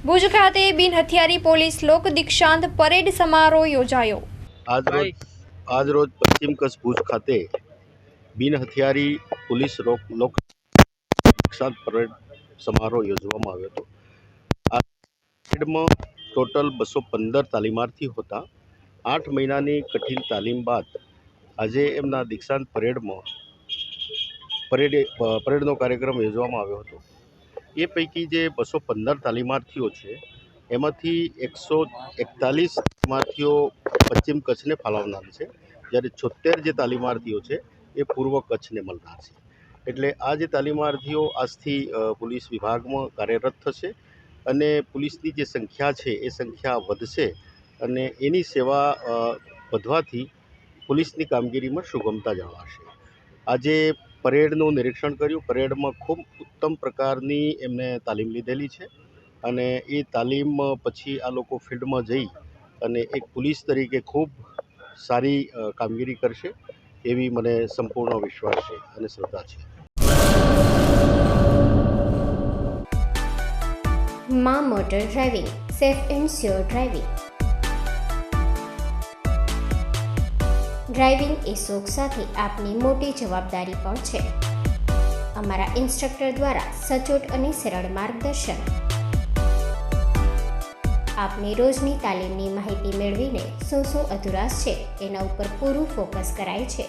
ભુજ ખાતે બિન હથિયારી પોલીસ લોક દીક્ષાંત પરેડ સમારોહ યોજાયો। આજરોજ પશ્ચિમ કચ્છ ભુજ ખાતે બિન હથિયારી પોલીસ લોક દીક્ષાંત પરેડ સમારોહ યોજવામાં આવ્યો હતો। આ પરેડમાં ટોટલ 215 તાલીમાર્થીઓ હતા। 8 મહિનાની કઠિન તાલીમ બાદ આજે એમના દીક્ષાંત પરેડનો કાર્યક્રમ યોજવામાં આવ્યો હતો। એ પૈકી જે 215 તાલીમાર્થીઓ છે એમાંથી 141 તાલીમાર્થીઓ પશ્ચિમ કચ્છને ફાળવનાર છે, જ્યારે 76 જે તાલીમાર્થીઓ છે એ પૂર્વ કચ્છને મળનાર છે। એટલે આ જે તાલીમાર્થીઓ આજથી પોલીસ વિભાગમાં કાર્યરત થશે અને પોલીસની જે સંખ્યા છે એ સંખ્યા વધશે અને એની સેવા વધવાથી પોલીસની કામગીરીમાં સુગમતા જળવાશે। આજે પરેડનું નિરીક્ષણ કર્યું। પરેડમાં ખૂબ ઉત્તમ પ્રકારની એમને તાલીમ લીધેલી છે અને એ તાલીમ પછી આ લોકો ફિલ્ડમાં જઈ અને એક પોલીસ તરીકે ખૂબ સારી કામગીરી કરશે એવી મને સંપૂર્ણ વિશ્વાસ છે અને શ્રદ્ધા છે। માં motor driving, safe and sure driving. Driving એ શોખ સાથે આપની મોટી જવાબદારી પણ છે। અમારા ઇન્સ્ટ્રક્ટર દ્વારા સચોટ અને સરળ માર્ગદર્શન આપની રોજની તાલીમની માહિતી મેળવીને શું અધુરાશ છે એના ઉપર પૂરું ફોકસ કરાય છે।